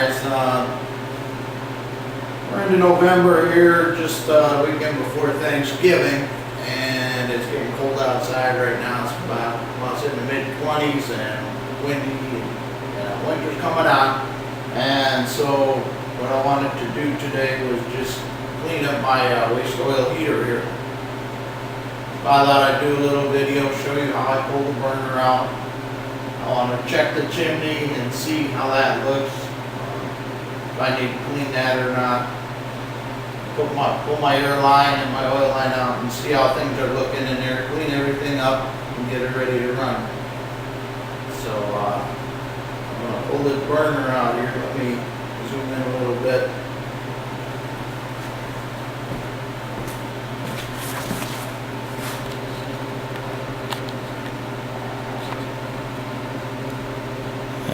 guys. We're into November here, just weekend before Thanksgiving, and it's getting cold outside right now. It's about, well, it's in the mid-20s and windy, and winter's coming on. And so what I wanted to do today was just clean up my waste oil heater here. So I thought I'd do a little video, show you how I pull the burner out. I want to check the chimney and see how that looks, if I need to clean that or not. Pull my air line and my oil line out and see how things are looking in there, clean everything up and get it ready to run. So I'm going to pull this burner out here. Let me zoom in a little bit.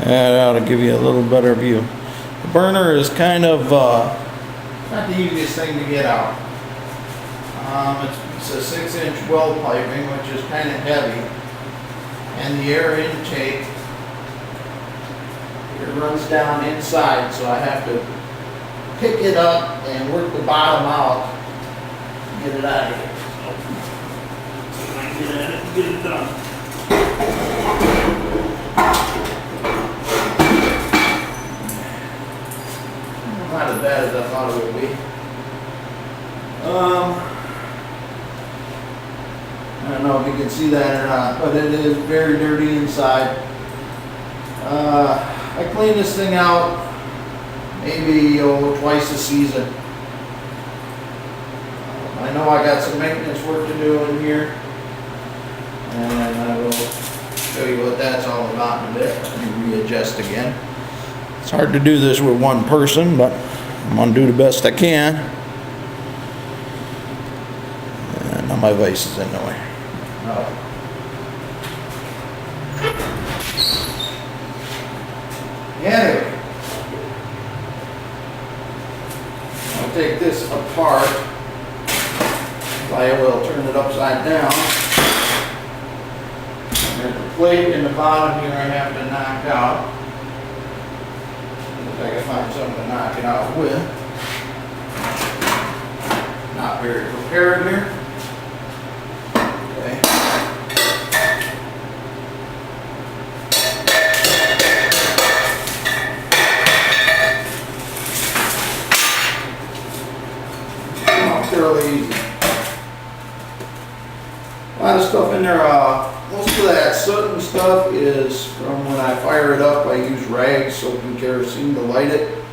That ought to give you a little better view. The burner is kind of not the easiest thing to get out. It's a 6-inch weld piping, which is kind of heavy, and the air intake, it runs down inside, so I have to pick it up and work the bottom out to get it out of here. So see if I can get at it and get it done. Not as bad as I thought it would be. I don't know if you can see that or not, but it is very dirty inside. I clean this thing out maybe twice a season. I know I got some maintenance work to do in here, and I will show you what that's all about in a bit. Let me readjust again. It's hard to do this with one person, but I'm going to do the best I can. And now my vise is in the way. Anyway, I'll take this apart. I will turn it upside down. There's a plate in the bottom here I have to knock out. If I can find something to knock it out with. Not very prepared here. Okay. Oh, fairly easy. A lot of stuff in there. Most of that soot and stuff is from when I fire it up. I use rags, soap and kerosene to light it,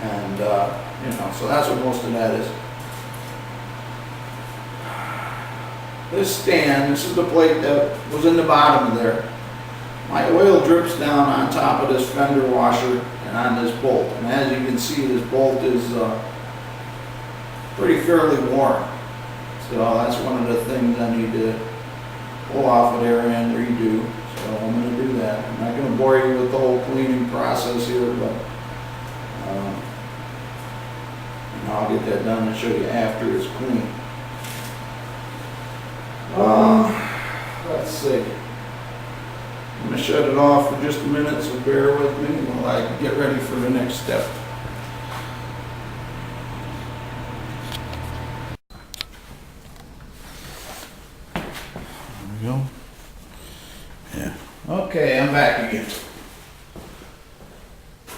and so that's what most of that is. This stand, this is the plate that was in the bottom of there. My oil drips down on top of this fender washer and on this bolt, and as you can see, this bolt is pretty fairly worn. So that's one of the things I need to pull off of there and redo. So I'm going to do that. I'm not going to bore you with the whole cleaning process here, but I'll get that done and show you after it's clean. Let's see. I'm going to shut it off for just a minute, so bear with me while I get ready for the next step. Go. Yeah. Okay, I'm back again.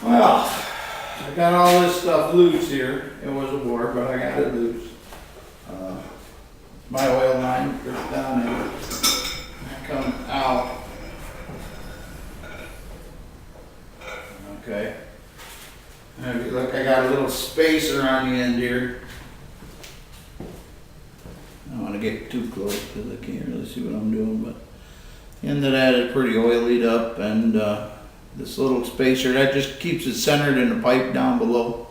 Well, I got all this stuff loose here. It was a bore, but I got it loose. My oil line goes down there. I come out. Okay. And if you look, I got a little spacer on the end here. I don't want to get too close because I can't really see what I'm doing, but the end of that is pretty oiled up, and this little spacer, that just keeps it centered in the pipe down below.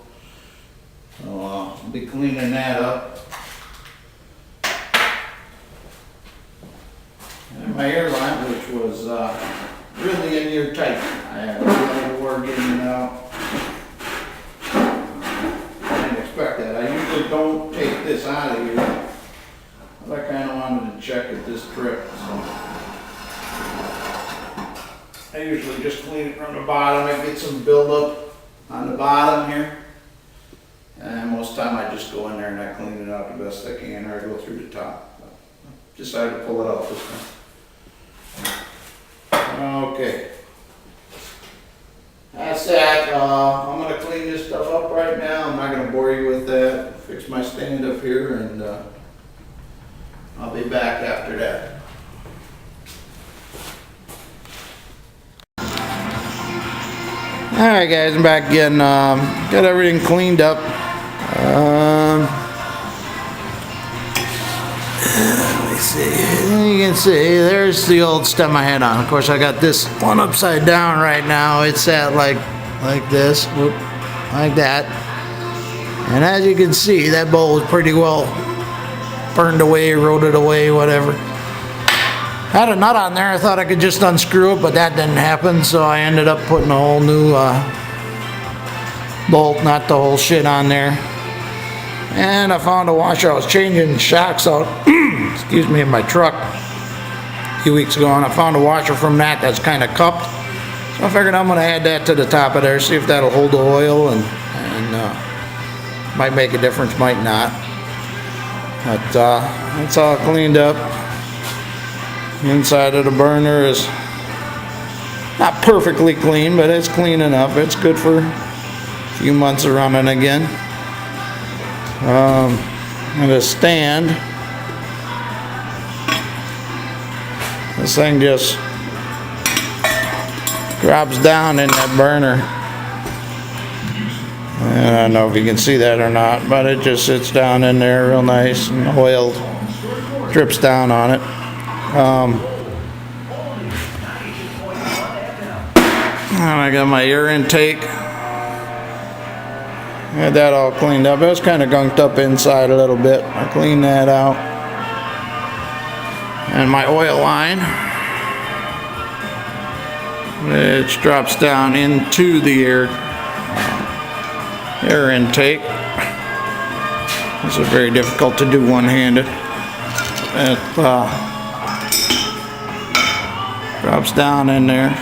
So I'll be cleaning that up. And my air line, which was really in here tight. I had a little war getting it out. I didn't expect that. I usually don't take this out of here. But I kind of wanted to check it this trip. So I usually just clean it from the bottom. I get some buildup on the bottom here. And most of the time I just go in there and I clean it out the best I can, or I go through the top. But decided to pull it out this time. Okay. That's that. I'm going to clean this stuff up right now. I'm not going to bore you with that. Fix my stand up here, and I'll be back after that. Alright guys, I'm back again. Got everything cleaned up. Let me see. You can see there's the old stem I had on. Of course, I got this one upside down right now. It's at like this, whoop, like that. And as you can see, that bowl was pretty well burned away, eroded away, whatever. Had a nut on there. I thought I could just unscrew it, but that didn't happen, so I ended up putting a whole new bolt, not the whole shit on there. And I found a washer. I was changing shocks out excuse me, in my truck a few weeks ago, and I found a washer from that that's kind of cupped, so I figured I'm going to add that to the top of there, see if that'll hold the oil, and might make a difference, might not. But it's all cleaned up. The inside of the burner is not perfectly clean, but it's clean enough. It's good for a few months of running again. And the stand, this thing just drops down in that burner. And I don't know if you can see that or not, but it just sits down in there real nice, and the oil drips down on it. And I got my air intake. Had that all cleaned up. It was kind of gunked up inside a little bit. I cleaned that out. And my oil line, which drops down into the air intake. This is very difficult to do one-handed. It drops down in there.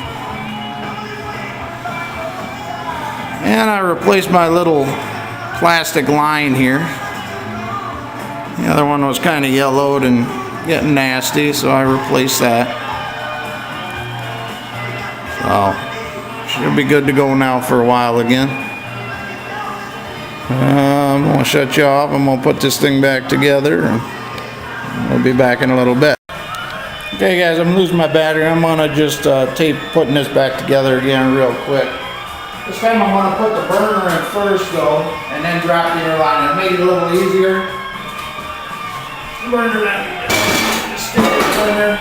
And I replaced my little plastic line here. The other one was kind of yellowed and getting nasty, so I replaced that. So, should be good to go now for a while again. I'm going to shut you off. I'm going to put this thing back together, and we'll be back in a little bit. Okay guys, I'm losing my battery. I'm going to just tape putting this back together again real quick. This time I'm going to put the burner in first though, and then drop the air line. It'll make it a little easier. The burner down, just stick it in there.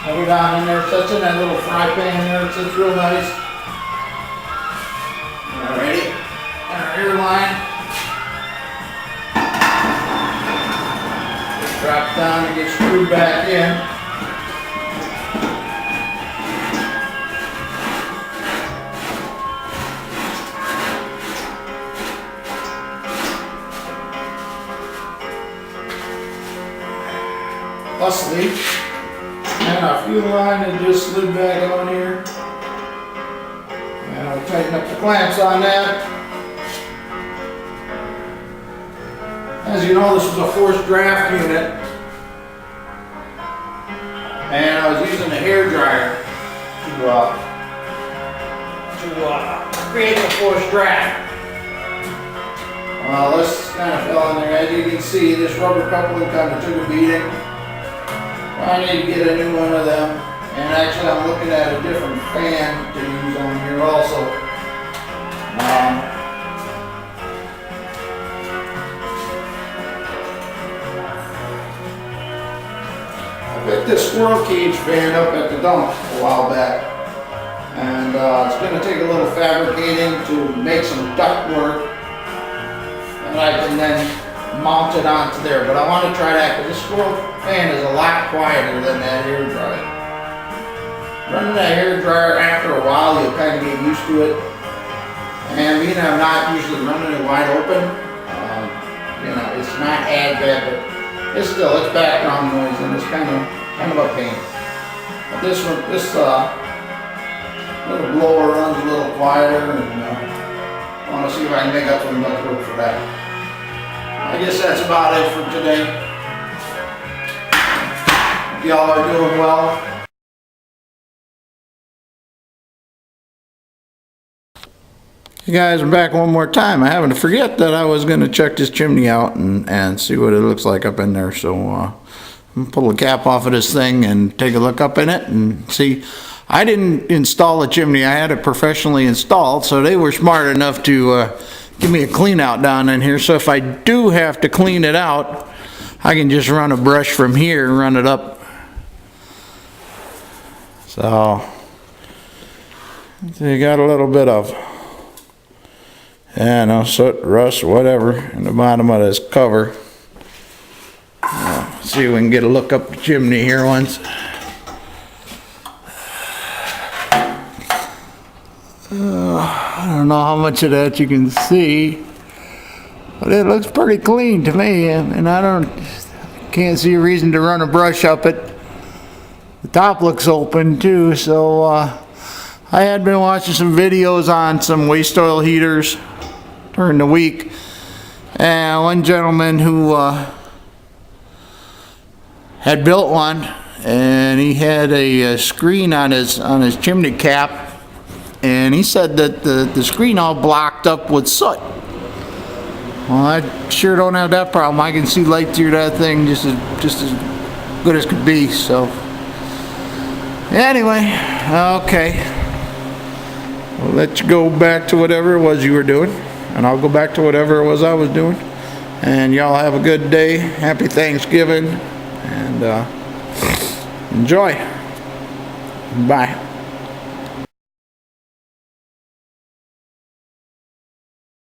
Put it down in there, sits in that little fry pan there, it sits real nice. Alrighty, and our air line. Just drops down and gets screwed back in. Plus leak, and our fuel line that just slid back on here, and I'll tighten up the clamps on that. As you know, this was a forced draft unit, and I was using a hair dryer to create the forced draft. Well, this kind of fell in there. As you can see, this rubber coupling kind of took a beating. I need to get a new one of them, and actually I'm looking at a different fan to use on here also. I picked this squirrel cage fan up at the dump a while back, and it's going to take a little fabricating to make some duct work, and I can then mount it onto there. But I want to try that because this squirrel fan is a lot quieter than that hair dryer. Running that hair dryer after a while, you'll kind of get used to it. And being I'm not usually running it wide open, you know, it's not as bad, but it's background noise, and it's kind of a pain. But this one, this Little blower runs a little quieter, and I want to see if I can make up some ductwork for that. I guess that's about it for today. Y'all are doing well. You guys, I'm back one more time. I happened to forget that I was going to check this chimney out and see what it looks like up in there. So I'm going to pull the cap off of this thing and take a look up in it and see. I didn't install the chimney. I had it professionally installed, so they were smart enough to give me a clean out down in here. So if I do have to clean it out, I can just run a brush from here and run it up. So you got a little bit of, yeah, no soot, rust, whatever, in the bottom of this cover. See if we can get a look up the chimney here once. I don't know how much of that you can see, but it looks pretty clean to me, and can't see a reason to run a brush up it. The top looks open too, so I had been watching some videos on some waste oil heaters during the week, and one gentleman who had built one, and he had a screen on his chimney cap, and he said that the screen all blocked up with soot. Well, I sure don't have that problem. I can see light through that thing just as good as could be. So anyway, okay, I'll let you go back to whatever it was you were doing, and I'll go back to whatever it was I was doing. And y'all have a good day. Happy Thanksgiving, and enjoy. Bye.